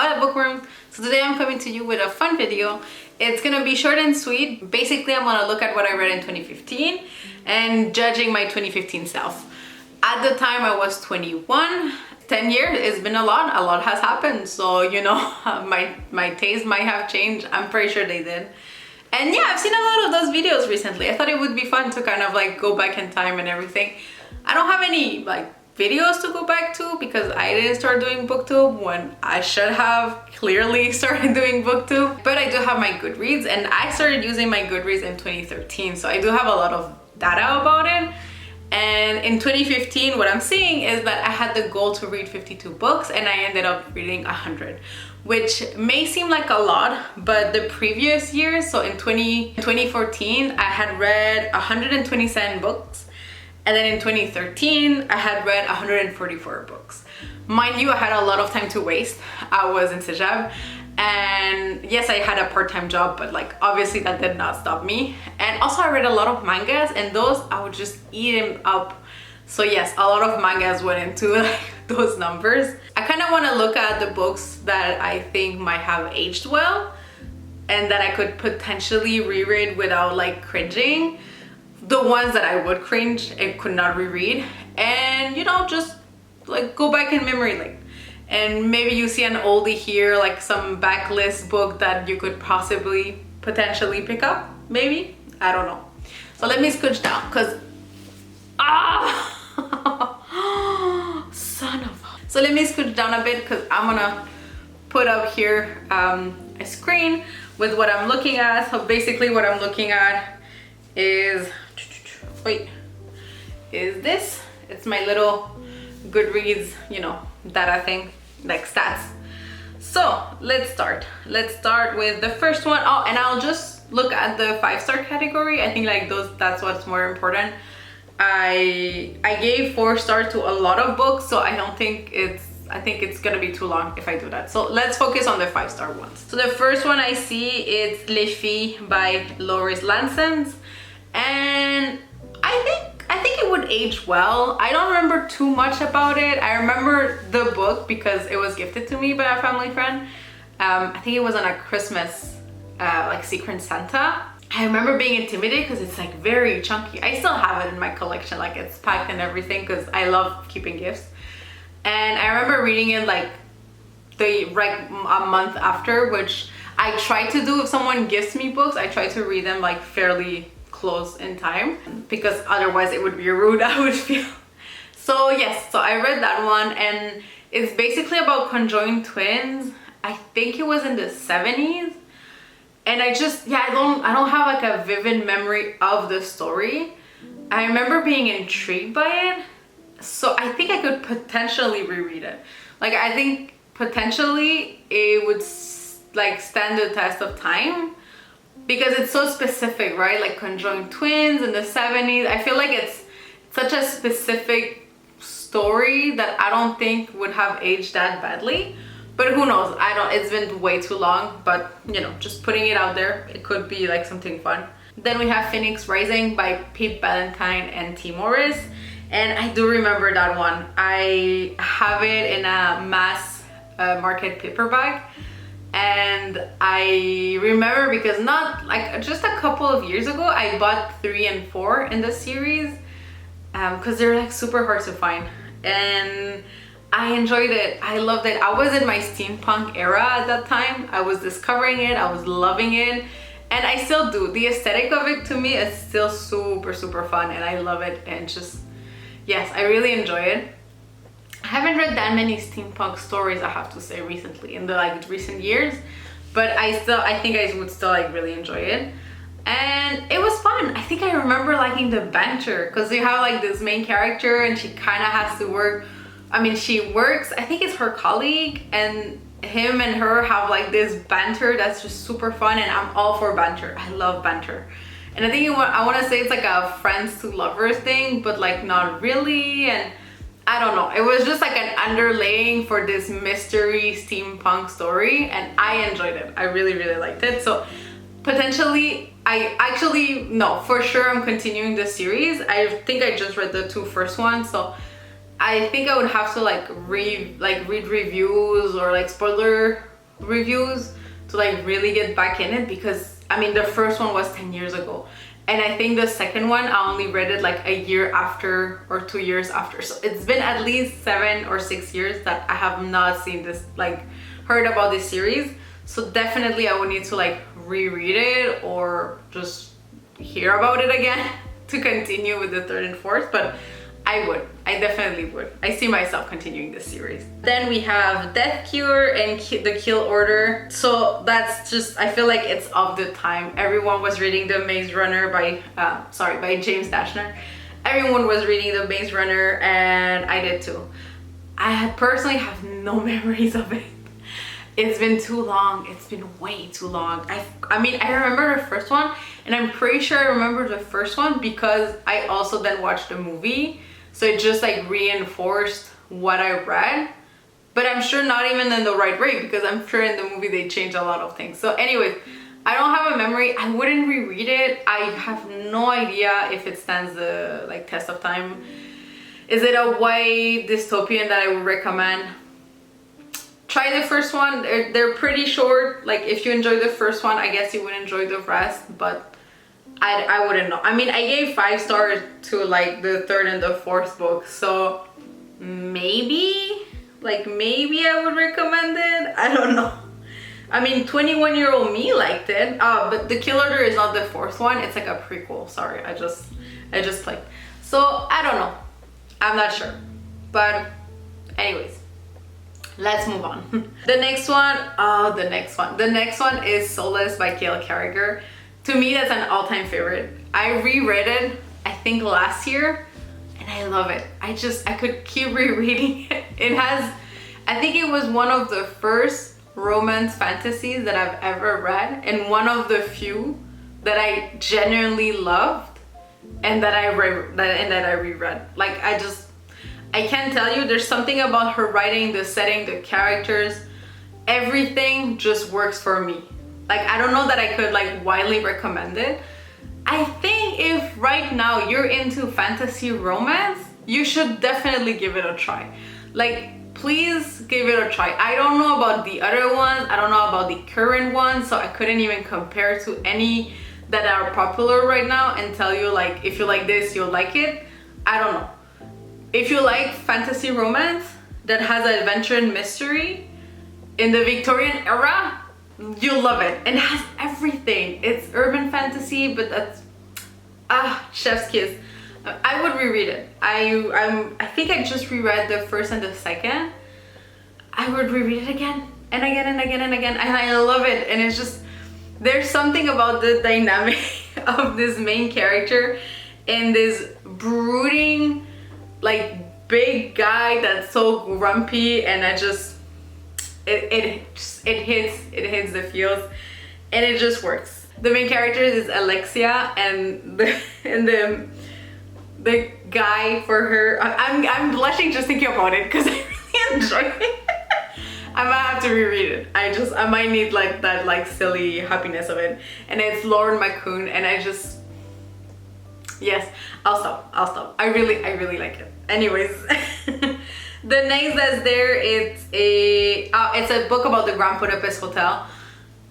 Hola bookworms. So today I'm coming to you with a fun video. It's gonna be short and sweet. Basically, I'm gonna look at what I read in 2015 and judging my 2015 self. At the time I was 21. 10 years, it's been a lot has happened. So, you know, my taste might have changed. I'm pretty sure they did. And yeah, I've seen a lot of those videos recently. I thought it would be fun to kind of like go back in time and everything. I don't have any like videos to go back to because I didn't start doing booktube when I should have clearly started doing booktube. But I do have my Goodreads, and I started using my Goodreads in 2013. So I do have a lot of data about it. And in 2015, what I'm seeing is that I had the goal to read 52 books and I ended up reading 100, which may seem like a lot, but the previous years, so in 2014, I had read 127 books. And then in 2013, I had read 144 books. Mind you, I had a lot of time to waste. I was in Sejab. And yes, I had a part-time job, but like obviously that did not stop me. And also I read a lot of mangas, and those I would just eat them up. So yes, a lot of mangas went into like those numbers. I kind of want to look at the books that I think might have aged well and that I could potentially reread without like cringing. The ones that I would cringe and could not reread, and you know, just like go back in memory lane. And maybe you see an oldie here, like some backlist book that you could possibly potentially pick up, maybe, I don't know. So let me scooch down, because son of a... So let me scooch down a bit, because I'm gonna put up here a screen with what I'm looking at. So basically what I'm looking at is this. It's my little Goodreads, you know, data thing, like stats. So let's start with the first one. Oh, and I'll just look at the 5-star category. I think like that's what's more important. I gave 4 stars to a lot of books, so I think it's gonna be too long if I do that. So let's focus on the 5-star ones. So the first one I see is Les Filles by Loris Lansens, and I think it would age well. I don't remember too much about it. I remember the book because it was gifted to me by a family friend. I think it was on a Christmas like Secret Santa. I remember being intimidated because it's like very chunky. I still have it in my collection, like it's packed and everything, because I love keeping gifts. And I remember reading it like a month after, which I try to do if someone gives me books. I try to read them like fairly close in time, because otherwise it would be rude, I would feel. So yes, so I read that one, and it's basically about conjoined twins. I think it was in the 70s, and I don't have like a vivid memory of the story. I remember being intrigued by it, so I think I could potentially reread it. Like I think potentially it would like stand the test of time, because it's so specific, right? Like conjoined twins in the 70s. I feel like it's such a specific story that I don't think would have aged that badly. But who knows? It's been way too long, but you know, just putting it out there, it could be like something fun. Then we have Phoenix Rising by Pete Ballantyne and T. Morris. And I do remember that one. I have it in a mass market paperback. And I remember because not like just a couple of years ago, I bought 3 and 4 in the series because they're like super hard to find. And I enjoyed it. I loved it. I was in my steampunk era at that time. I was discovering it. I was loving it. And I still do. The aesthetic of it to me is still super, super fun. And I love it. And just, yes, I really enjoy it. I haven't read that many steampunk stories, I have to say, recently in the like recent years, but I think I would still like really enjoy it. And it was fun. I think I remember liking the banter, because you have like this main character and she kind of has to work. I mean, she works, I think it's her colleague, and him and her have like this banter that's just super fun, and I'm all for banter. I love banter. And I think I want to say it's like a friends to lovers thing, but like not really. And I don't know, it was just like an underlaying for this mystery steampunk story, and I enjoyed it. I really, really liked it. So potentially, for sure I'm continuing the series. I think I just read the 2 first ones, so I think I would have to like read reviews or like spoiler reviews to like really get back in it, because I mean the first one was 10 years ago, and I think the second one I only read it like a year after or 2 years after. So it's been at least 7 or 6 years that I have not seen this, like heard about this series. So definitely I would need to like reread it or just hear about it again to continue with the third and fourth, but I definitely would. I see myself continuing this series. Then we have Death Cure and The Kill Order. So that's just, I feel like it's of the time. Everyone was reading The Maze Runner by James Dashner. Everyone was reading The Maze Runner, and I did too. I personally have no memories of it. It's been too long. It's been way too long. I mean, I remember the first one, and I'm pretty sure I remember the first one because I also then watched the movie. So it just like reinforced what I read. But I'm sure not even in the right way, because I'm sure in the movie they changed a lot of things. So anyways, I don't have a memory. I wouldn't reread it. I have no idea if it stands the like test of time. Is it a white dystopian that I would recommend? Try the first one. They're pretty short. Like if you enjoy the first one, I guess you would enjoy the rest, but I wouldn't know. I mean, I gave 5 stars to like the third and the fourth book, so maybe I would recommend it. I don't know. I mean, 21-year-old me liked it. But The Kill Order is not the fourth one. It's like a prequel. Sorry, I just played. So I don't know. I'm not sure. But anyways, let's move on. The next one is Solace by Gail Carriger. To me, that's an all-time favorite. I reread it, I think last year, and I love it. I could keep rereading it. I think it was one of the first romance fantasies that I've ever read, and one of the few that I genuinely loved and that I reread. Like I can't tell you, there's something about her writing, the setting, the characters, everything just works for me. Like, I don't know that I could like widely recommend it. I think if right now you're into fantasy romance, you should definitely give it a try. Like, please give it a try. I don't know about the other ones. I don't know about the current ones, so I couldn't even compare to any that are popular right now and tell you like, if you like this, you'll like it. I don't know. If you like fantasy romance that has adventure and mystery in the Victorian era, you'll love it. And it has everything. It's urban fantasy, but that's chef's kiss. I would reread it. I think I just reread the first and the second. I would reread it again and again and again and again, and I love it. And it's just, there's something about the dynamic of this main character and this brooding, like, big guy that's so grumpy, and it hits the feels, and it just works. The main character is Alexia, and the guy for her, I'm blushing just thinking about it because I really enjoy it. I might have to reread it. I might need like that like silly happiness of it. And it's Lauren McCoon, and yes, I'll stop. I really like it. Anyways, the next that's there, it's a book about the Grand Budapest Hotel.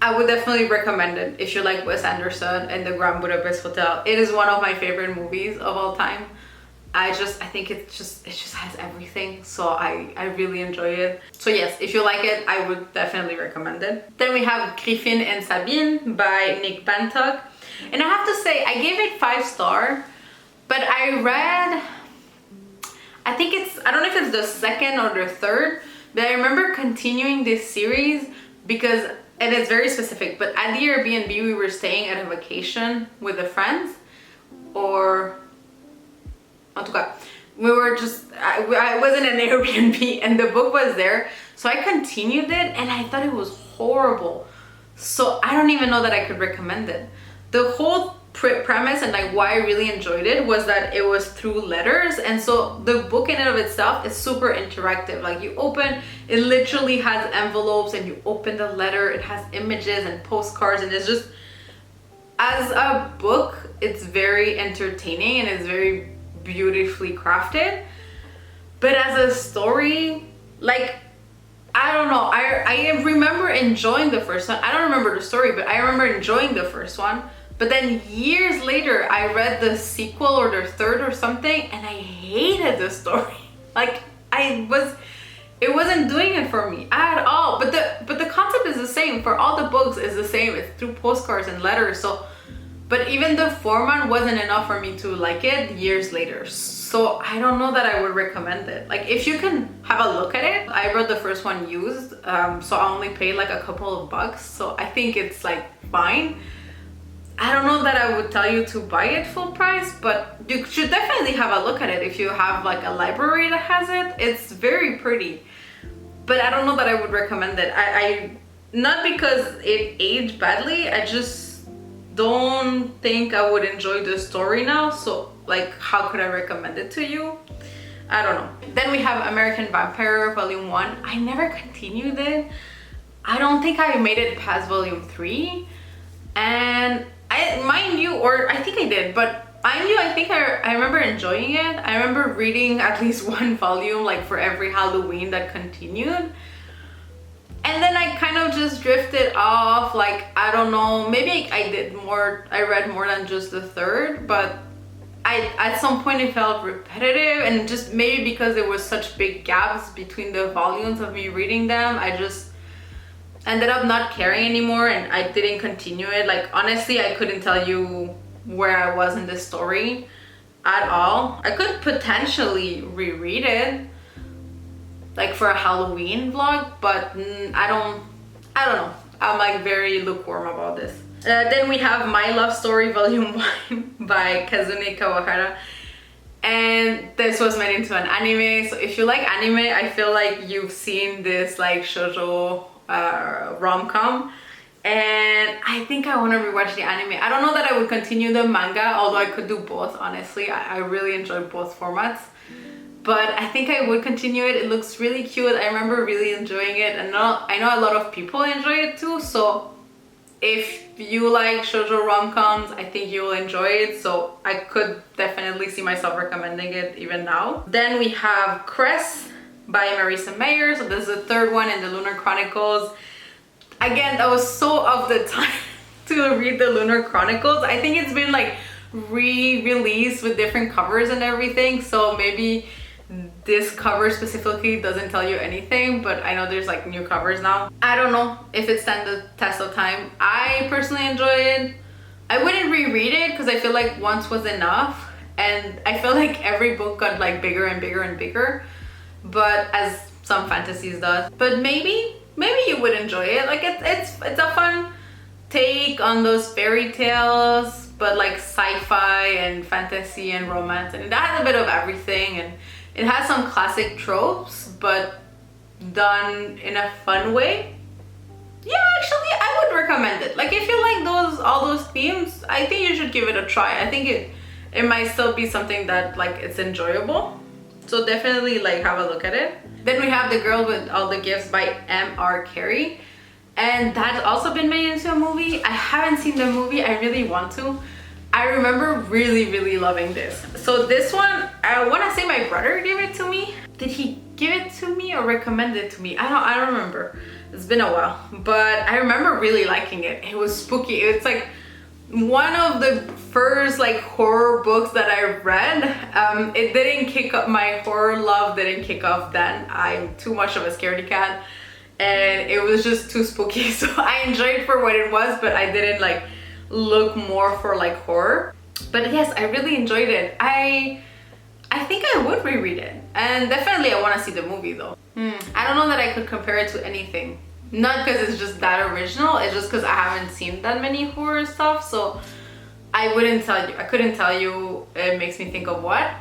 I would definitely recommend it if you like Wes Anderson and the Grand Budapest Hotel. It is one of my favorite movies of all time. I think it just has everything, so I really enjoy it. So yes, if you like it, I would definitely recommend it. Then we have Griffin and Sabine by Nick Bantock, and I have to say I gave it 5 stars, but I don't know if it's the second or the third, but I remember continuing this series because, and it's very specific, but at the Airbnb we were staying at a vacation with the friends, or en tout cas, I was in an Airbnb and the book was there, so I continued it and I thought it was horrible. So I don't even know that I could recommend it. The whole premise and like why I really enjoyed it was that it was through letters, and so the book in and of itself is super interactive. Like you open, it literally has envelopes, and you open the letter, it has images and postcards, and it's just, as a book, it's very entertaining and it's very beautifully crafted. But as a story, like, I don't know. I remember enjoying the first one. I don't remember the story, but I remember enjoying the first one. But then years later, I read the sequel or the third or something, and I hated the story. Like it wasn't doing it for me at all. But the concept is the same for all the books. Is the same. It's through postcards and letters. So, but even the format wasn't enough for me to like it years later. So I don't know that I would recommend it. Like if you can have a look at it, I read the first one used, so I only paid like a couple of bucks. So I think it's like fine. I don't know that I would tell you to buy it full price, but you should definitely have a look at it if you have like a library that has it. It's very pretty, but I don't know that I would recommend it. I not because it aged badly, I just don't think I would enjoy the story now. So like, how could I recommend it to you? I don't know. Then we have American Vampire Volume 1. I never continued it. I don't think I made it past Volume 3. And mind you, or I think I did, but mind you, I think I remember enjoying it. I remember reading at least one volume like for every Halloween that continued. And then I kind of just drifted off. Like, I don't know, maybe I read more than just the third, but at some point it felt repetitive, and just maybe because there was such big gaps between the volumes of me reading them, I just ended up not caring anymore, and I didn't continue it. Like honestly, I couldn't tell you where I was in the story at all. I could potentially reread it like for a Halloween vlog, but I don't know. I'm like very lukewarm about this. Then we have My Love Story Volume 1 by Kazune Kawahara. And this was made into an anime. So if you like anime, I feel like you've seen this like shoujo rom-com. And I think I want to rewatch the anime. I don't know that I would continue the manga, although I could do both, honestly. I really enjoy both formats. But I think I would continue it. It looks really cute. I remember really enjoying it. And I know a lot of people enjoy it too. So if you like shoujo rom-coms, I think you will enjoy it. So I could definitely see myself recommending it even now. Then we have Cress by Marisa Mayer. So this is the third one in the Lunar Chronicles. Again, that was so of the time to read the Lunar Chronicles. I think it's been like re-released with different covers and everything. So maybe this cover specifically doesn't tell you anything, but I know there's like new covers now. I don't know if it stands the test of time. I personally enjoy it. I wouldn't reread it because I feel like once was enough, and I feel like every book got like bigger and bigger and bigger, but as some fantasies does. But maybe you would enjoy it. Like it's a fun take on those fairy tales, but like sci-fi and fantasy and romance, and that has a bit of everything, and it has some classic tropes, but done in a fun way. Yeah, actually, I would recommend it. Like, if you like all those themes, I think you should give it a try. I think it might still be something that like it's enjoyable. So definitely like have a look at it. Then we have The Girl with All the Gifts by M.R. Carey, and that's also been made into a movie. I haven't seen the movie. I really want to. I remember really loving this. So this one, I want to say my brother gave it to me. Did he give it to me or recommend it to me? I don't remember. It's been a while, but I remember really liking it. It was spooky. It's like one of the first like horror books that I read. It didn't kick up, my horror love didn't kick off then. I'm too much of a scaredy cat, and it was just too spooky. So I enjoyed it for what it was, but I didn't like look more for like horror. But yes, I really enjoyed it. I think I would reread it, and definitely I want to see the movie though. I don't know that I could compare it to anything. Not because it's just that original, it's just because I haven't seen that many horror stuff, so I couldn't tell you it makes me think of what,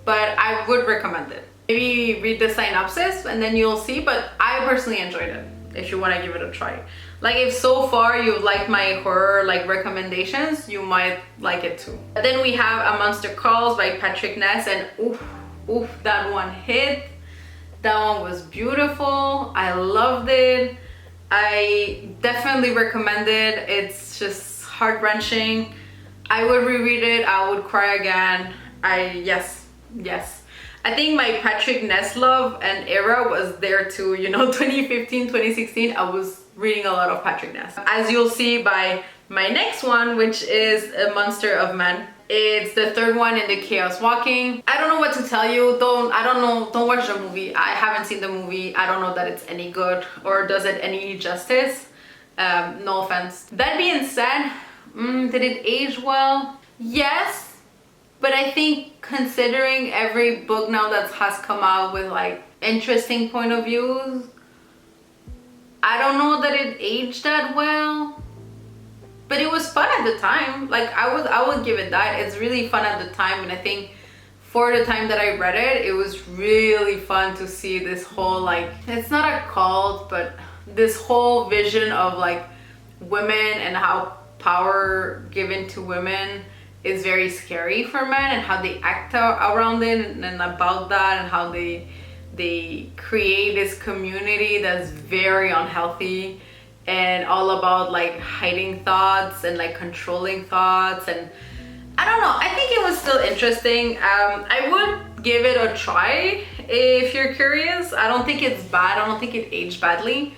but I would recommend it. Maybe read the synopsis and then you'll see, but I personally enjoyed it if you want to give it a try. Like, if so far you like my horror like recommendations, you might like it too. Then we have A Monster Calls by Patrick Ness, and oof, that one hit. That one was beautiful. I loved it. I definitely recommend it. It's just heart-wrenching. I would reread it. I would cry again. Yes. I think my Patrick Ness love and era was there too, you know. 2015, 2016, I was reading a lot of Patrick Ness. As you'll see by my next one, which is A Monster of Man. It's the third one in the Chaos Walking. I don't know what to tell you. Don't watch the movie. I haven't seen the movie. I don't know that it's any good or does it any justice. No offense. That being said, did it age well? Yes. But I think considering every book now that has come out with like interesting point of views, I don't know that it aged that well. But it was fun at the time. Like I would give it that. It's really fun at the time, and I think for the time that I read it, it was really fun to see this whole, like, it's not a cult, but this whole vision of like women and how power given to women is very scary for men, and how they act around it and about that, and how they create this community that's very unhealthy and all about like hiding thoughts and like controlling thoughts. And I don't know, I think it was still interesting. I would give it a try if you're curious. I don't think it's bad. I don't think it aged badly.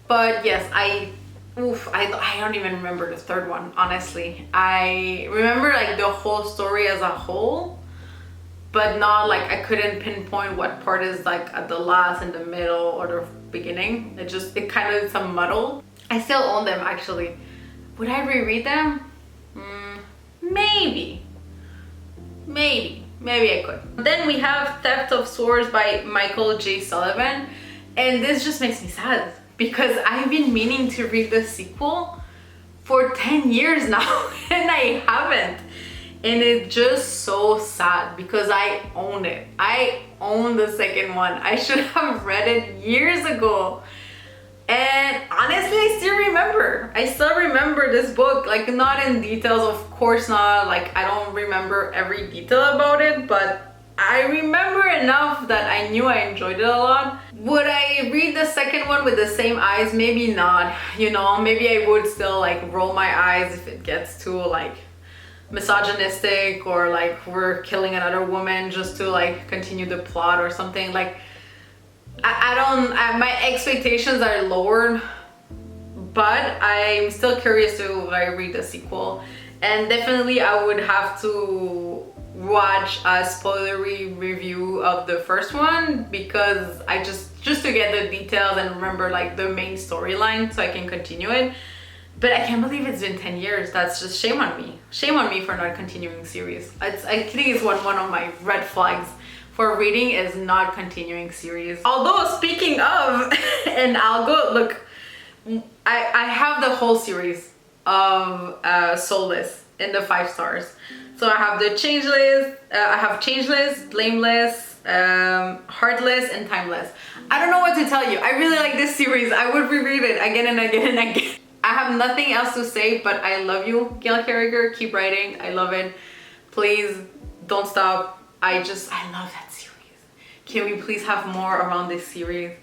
But yes, I don't even remember the third one, honestly. I remember like the whole story as a whole, but not like I couldn't pinpoint what part is like at the last, in the middle, or the beginning. It kind of is a muddle. I still own them actually. Would I reread them? Maybe I could. Then we have Theft of Swords by Michael J. Sullivan, and this just makes me sad because I've been meaning to read the sequel for 10 years now and I haven't. And it's just so sad because I own it. I own the second one. I should have read it years ago. And honestly, I still remember this book, like not in details, of course not. Like I don't remember every detail about it, but I remember enough that I knew I enjoyed it a lot. Would I read the second one with the same eyes? Maybe not, you know. Maybe I would still like roll my eyes if it gets too like misogynistic, or like we're killing another woman just to like continue the plot or something. Like my expectations are lowered, but I'm still curious to read the sequel. And definitely I would have to watch a spoilery review of the first one, because I just to get the details and remember like the main storyline so I can continue it. But I can't believe it's been 10 years. That's just shame on me. Shame on me for not continuing series. I think it's one of my red flags for reading is not continuing series. Although speaking of, and I'll go look, I have the whole series of Soulless in the 5 stars. So I have the Changeless, Blameless, Heartless, and Timeless. I don't know what to tell you. I really like this series. I would reread it again and again and again. I have nothing else to say, but I love you, Gail Carriger. Keep writing. I love it. Please don't stop. I love that series. Can we please have more around this series?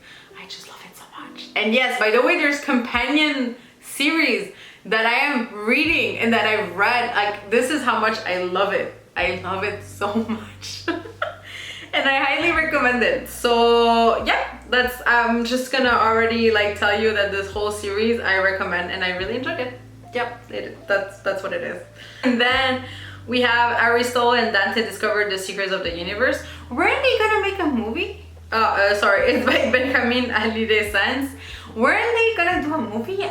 I just love it so much. And yes, by the way, there's companion series that I am reading and that I've read. Like, this is how much I love it. I love it so much. And I highly recommend it. So yeah, I'm just gonna already like tell you that this whole series I recommend, and I really enjoyed it. Yep, that's what it is. And then we have Aristotle and Dante Discovered the Secrets of the Universe. Weren't they gonna make a movie? Sorry, it's by Benjamin Ali de Sans. Weren't they gonna do a movie?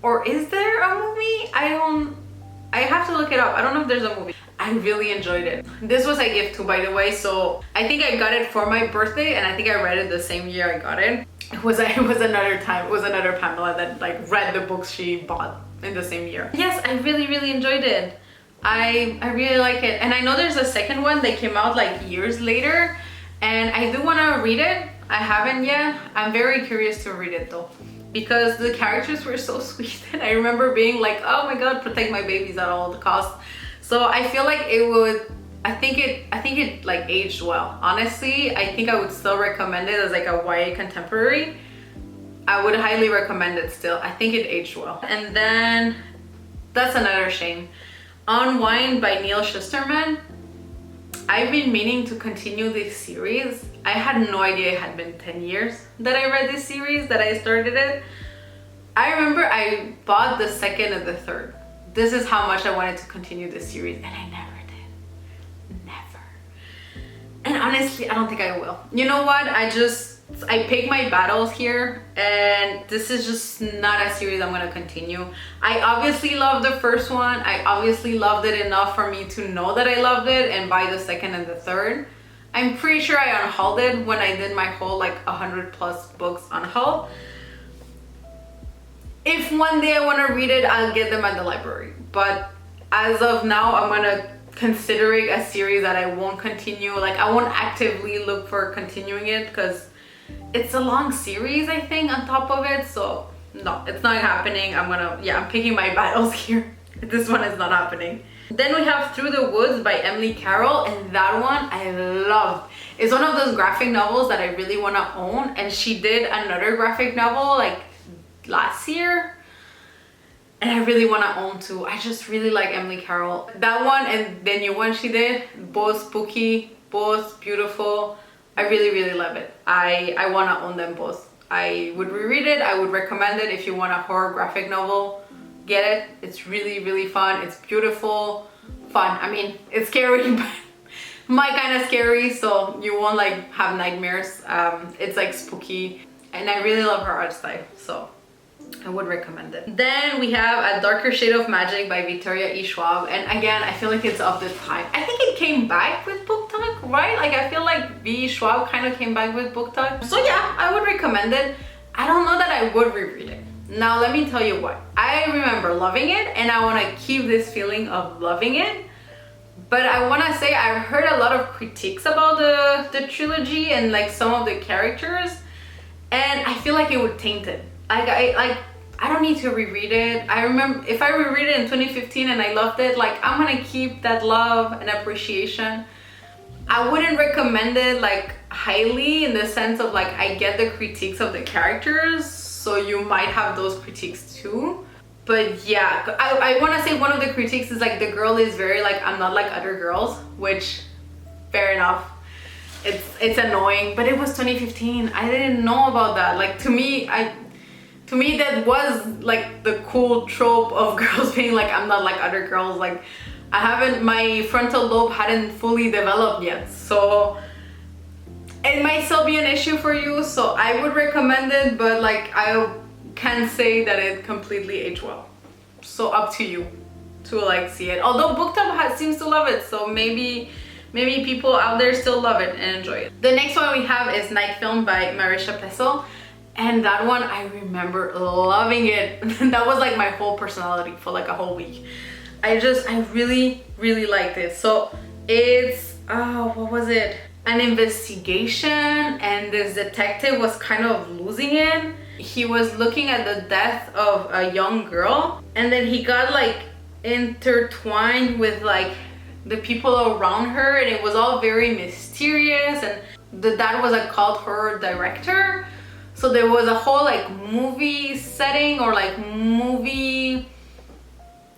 Or is there a movie? I have to look it up. I don't know if there's a movie. I really enjoyed it. This was a gift too, by the way. So I think I got it for my birthday, and I think I read it the same year I got it. It was another Pamela that like read the books she bought in the same year. Yes, I really enjoyed it. I really like it. And I know there's a second one that came out like years later, and I do want to read it. I haven't yet. I'm very curious to read it though, because the characters were so sweet, and I remember being like, oh my god, protect my babies at all costs. So I feel like it would, I think it like aged well. Honestly, I think I would still recommend it as like a YA contemporary. I would highly recommend it still. I think it aged well. And then that's another shame. Unwind by Neil Shusterman. I've been meaning to continue this series. I had no idea it had been 10 years that I read this series, that I started it. I remember I bought the second and the third. This is how much I wanted to continue this series, and I never did. Never. And honestly, I don't think I will. You know what? I pick my battles here, and this is just not a series I'm gonna continue. I obviously loved the first one. I obviously loved it enough for me to know that I loved it and buy the second and the third. I'm pretty sure I unhauled it when I did my whole like 100+ books unhaul. If one day I want to read it, I'll get them at the library. But as of now, I'm gonna consider it a series that I won't continue. Like, I won't actively look for continuing it because it's a long series, I think, on top of it. So no, it's not happening. I'm picking my battles here. This one is not happening. Then we have Through the Woods by Emily Carroll, and that one I loved. It's one of those graphic novels that I really want to own, and she did another graphic novel like last year, and I really want to own too. I just really like Emily Carroll. That one and the new one she did, both spooky, both beautiful. I really love it. I want to own them both. I would reread it. I would recommend it if you want a horror graphic novel. Get it. It's really fun. It's beautiful, fun. I mean, it's scary, but my kind of scary, so you won't like have nightmares. It's like spooky, and I really love her art style, so I would recommend it. Then we have A Darker Shade of Magic by Victoria E. Schwab, and again, I feel like it's of this time. I think it came back with Book Talk, right? Like, I feel like V. Schwab kind of came back with Book Talk. So yeah, I would recommend it. I don't know that I would reread it. Now, let me tell you what. I remember loving it, and I want to keep this feeling of loving it. But I want to say I've heard a lot of critiques about the trilogy and like some of the characters, and I feel like it would taint it. I don't need to reread it. I remember if I reread it in 2015 and I loved it, like, I'm gonna keep that love and appreciation. I wouldn't recommend it like highly, in the sense of like, I get the critiques of the characters, so you might have those critiques too. But yeah, I want to say one of the critiques is like, the girl is very like, I'm not like other girls, which fair enough. It's annoying, but it was 2015. I didn't know about that. Like, to me that was like the cool trope of girls being like, I'm not like other girls. Like, my frontal lobe hadn't fully developed yet, so it might still be an issue for you. So I would recommend it, but like, I can't say that it completely aged well. So up to you to like see it. Although BookTub seems to love it, so maybe people out there still love it and enjoy it. The next one we have is Night Film by Marisha Pessel. And that one, I remember loving it. That was like my whole personality for like a whole week. I really liked it. So it's, what was it? An investigation, and this detective was kind of losing it. He was looking at the death of a young girl, and then he got like intertwined with like the people around her, and it was all very mysterious. And the dad was a cult horror director. So there was a whole like movie setting or like movie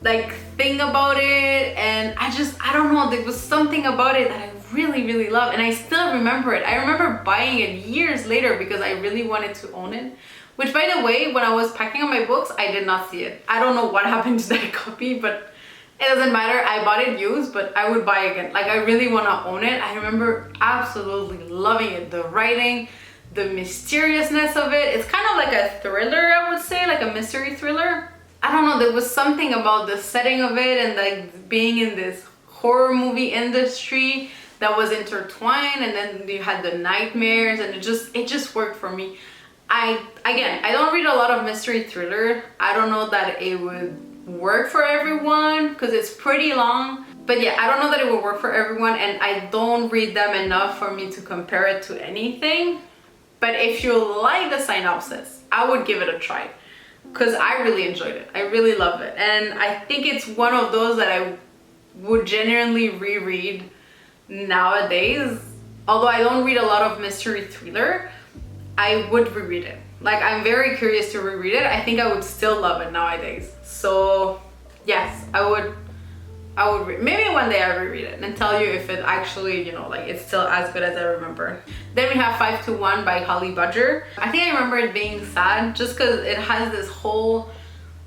like thing about it, and I don't know, there was something about it that I really loved, and I still remember it. I remember buying it years later because I really wanted to own it, which, by the way, when I was packing up my books, I did not see it. I don't know what happened to that copy, but it doesn't matter. I bought it used, but I would buy again. Like, I really want to own it. I remember absolutely loving it. The writing, the mysteriousness of it. It's kind of like a thriller, I would say, like a mystery thriller. I don't know, there was something about the setting of it and like being in this horror movie industry that was intertwined, and then you had the nightmares, and it just worked for me. I don't read a lot of mystery thriller. I don't know that it would work for everyone because it's pretty long. But yeah, I don't know that it would work for everyone, and I don't read them enough for me to compare it to anything. But if you like the synopsis, I would give it a try because I really enjoyed it. I really love it. And I think it's one of those that I would genuinely reread nowadays. Although I don't read a lot of mystery thriller, I would reread it. Like, I'm very curious to reread it. I think I would still love it nowadays. So yes, I would I would maybe one day I reread it and tell you if it actually, you know, like it's still as good as I remember. Then we have 521 by Holly Budger. I think I remember it being sad just because it has this whole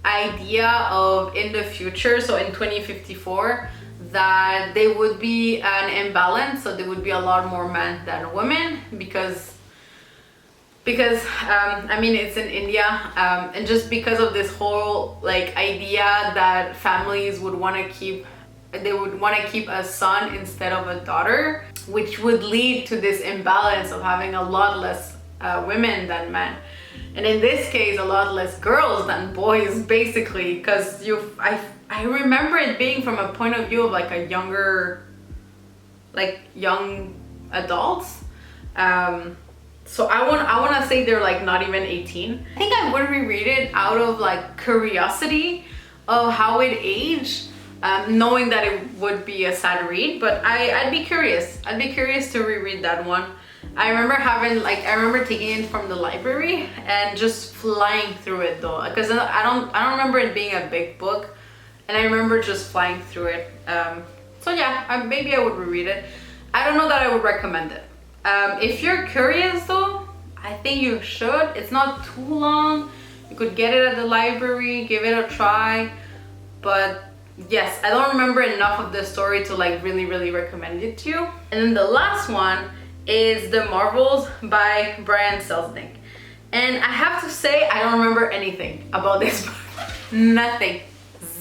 idea of in the future, so in 2054, that there would be an imbalance, so there would be a lot more men than women because I mean, it's in India, and just because of this whole like idea that families would want to keep a son instead of a daughter, which would lead to this imbalance of having a lot less women than men, and in this case a lot less girls than boys, basically, because I remember it being from a point of view of like a younger, like young adults. So I want to say they're like not even 18. I think I would reread it out of like curiosity of how it aged, knowing that it would be a sad read, but I'd be curious. I'd be curious to reread that one. I remember taking it from the library and just flying through it though, because I don't remember it being a big book, and I remember just flying through it. So yeah, maybe I would reread it. I don't know that I would recommend it. If you're curious though, I think you should. It's not too long. You could get it at the library, give it a try. But yes, I don't remember enough of the story to like really recommend it to you. And then the last one is The Marvels by Brian Selznick. And I have to say, I don't remember anything about this book. Nothing.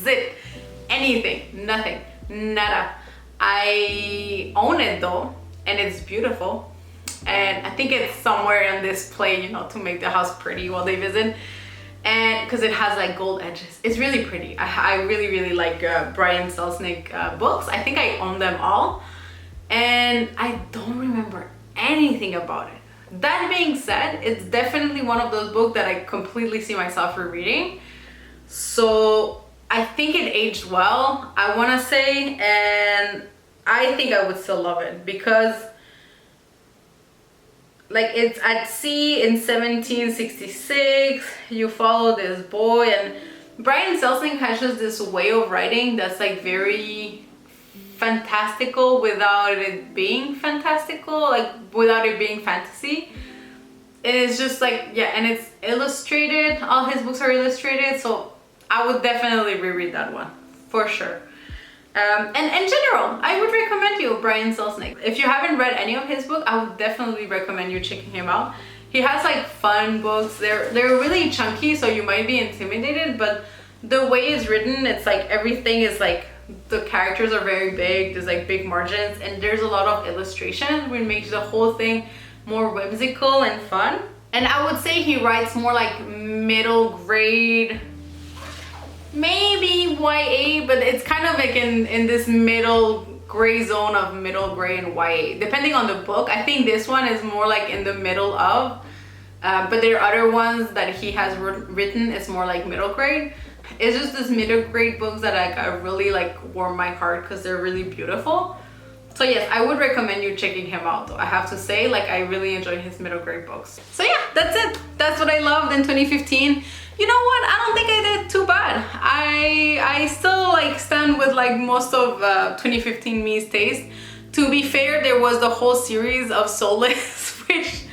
Zip. Anything. Nothing. Nada. I own it though, and it's beautiful. And I think it's somewhere on display, you know, to make the house pretty while they visit. And because it has like gold edges, it's really pretty. I really like Brian Selznick books. I think I own them all, and I don't remember anything about it. That being said, it's definitely one of those books that I completely see myself rereading. So I think it aged well, I want to say, and I think I would still love it because like it's at sea in 1766, you follow this boy, and Brian Selznick has just this way of writing that's like very fantastical without it being fantastical, like without it being fantasy. It is just like, yeah, and it's illustrated. All his books are illustrated, so I would definitely reread that one for sure. And in general, I would recommend you Brian Selznick. If you haven't read any of his book, I would definitely recommend you checking him out. He has like fun books. They're really chunky, so you might be intimidated, but the way it's written, it's like everything is like, the characters are very big, there's like big margins, and there's a lot of illustration, which makes the whole thing more whimsical and fun. And I would say he writes more like middle grade, maybe YA, but it's kind of like in this middle gray zone of middle gray and YA, depending on the book. I think this one is more like in the middle of, but there are other ones that he has written, it's more like middle grade. It's just this middle grade books that I really like warm my heart because they're really beautiful. So yes, I would recommend you checking him out though. I have to say, like, I really enjoy his middle grade books. So yeah, that's it. That's what I loved in 2015. You know what? I don't think I did too bad. I still like stand with like most of 2015 me's taste. To be fair, there was the whole series of Soulless, which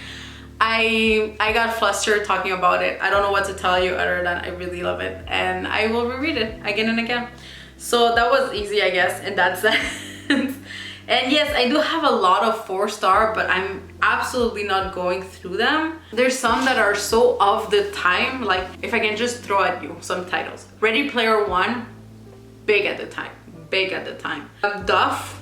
I got flustered talking about it. I don't know what to tell you other than I really love it, and I will reread it again and again. So that was easy, I guess, in that sense. And yes, I do have a lot of 4-star, but I'm absolutely not going through them. There's some that are so of the time, like if I can just throw at you some titles. Ready Player One, big at the time, big at the time. Duff,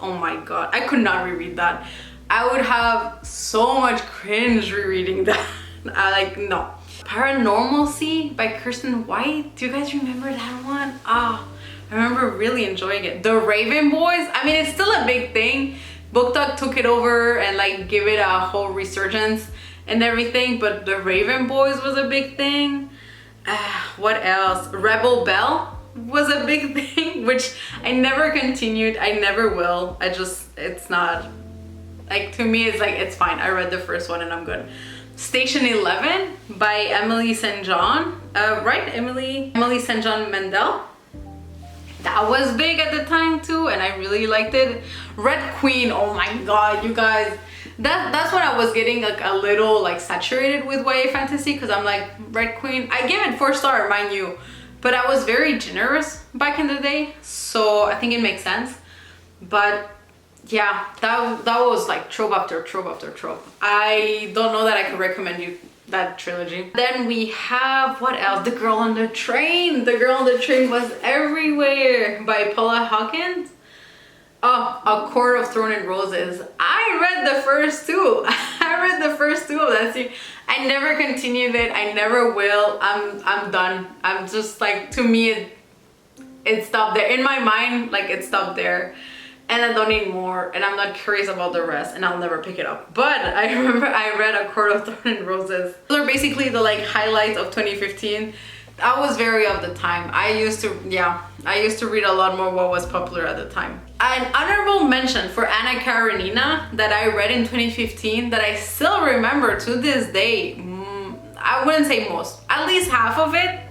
oh my god, I could not reread that. I would have so much cringe rereading that. No. Paranormalcy by Kirsten White, do you guys remember that one? I remember really enjoying it. The Raven Boys, I mean, it's still a big thing. BookTok took it over and like give it a whole resurgence and everything, but The Raven Boys was a big thing. What else? Rebel Bell was a big thing, which I never continued. I never will. It's not, like, to me, it's like, it's fine. I read the first one and I'm good. Station 11 by Emily St. John, right? Emily St. John Mandel. That was big at the time too, and I really liked it. Red Queen, oh my god, you guys. That's when I was getting like a little like saturated with YA fantasy, because I'm like, Red Queen, I gave it 4-star, mind you, but I was very generous back in the day, so I think it makes sense. But yeah, that was like trope after trope after trope. I don't know that I could recommend you that trilogy. Then we have, what else? The Girl on the Train. The Girl on the Train was everywhere by Paula Hawkins. Oh, A Court of Thorn and Roses. I read the first two. I read the first two of that series. I never continued it. I never will. I'm done. I'm just like, to me, it stopped there. In my mind, like, it stopped there. And I don't need more, and I'm not curious about the rest, and I'll never pick it up. But I remember I read A Court of Thorn and Roses. Those are basically the like highlights of 2015. I was very of the time. I used to read a lot more what was popular at the time. An honorable mention for Anna Karenina that I read in 2015 that I still remember to this day. I wouldn't say most, at least half of it,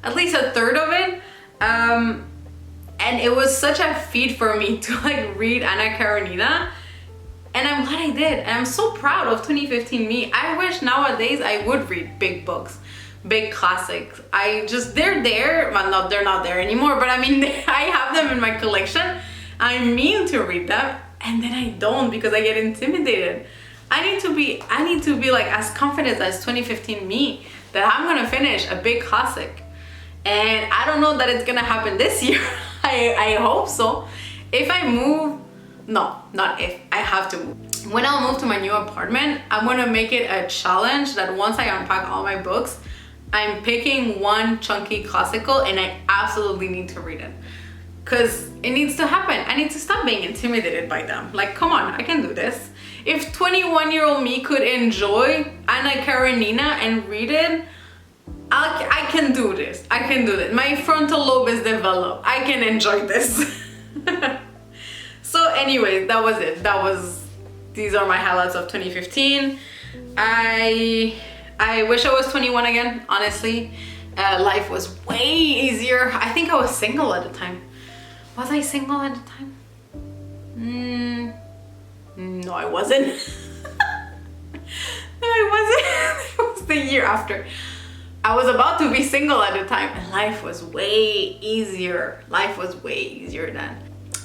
at least a third of it. And it was such a feat for me to like read Anna Karenina, and I'm glad I did, and I'm so proud of 2015 me. I wish nowadays I would read big books, big classics. They're there, well, no, they're not there anymore, but I mean, I have them in my collection. I mean to read them, and then I don't because I get intimidated. I need to be like as confident as 2015 me that I'm gonna finish a big classic. And I don't know that it's gonna happen this year. I hope so. If I move, no, not if, I have to move. When I'll move to my new apartment, I'm gonna make it a challenge that once I unpack all my books, I'm picking one chunky classical and I absolutely need to read it. Cause it needs to happen. I need to stop being intimidated by them. Like, come on, I can do this. If 21-year-old me could enjoy Anna Karenina and read it, I can do this. I can do this. My frontal lobe is developed. I can enjoy this. So anyway, that was it. These are my highlights of 2015. I wish I was 21 again, honestly. Life was way easier. I think I was single at the time. Was I single at the time? No, I wasn't. No, I wasn't. It was the year after. I was about to be single at the time, and life was way easier. Life was way easier then.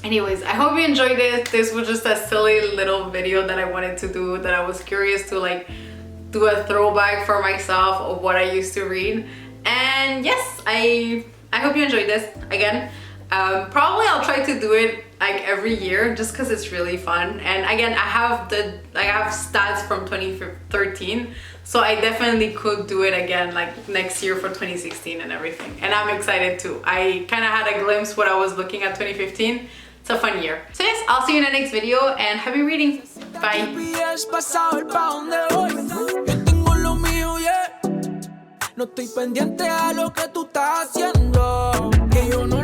Anyways, I hope you enjoyed this. This was just a silly little video that I wanted to do, that I was curious to like do a throwback for myself of what I used to read. And yes, I hope you enjoyed this. Again, probably I'll try to do it like every year just because it's really fun. And again, I have stats from 2013, so I definitely could do it again like next year for 2016 and everything. And I'm excited too. I kind of had a glimpse what I was looking at 2015. It's a fun year. So yes, I'll see you in the next video and happy reading. Bye. No estoy pendiente a lo que tú estás haciendo, que yo no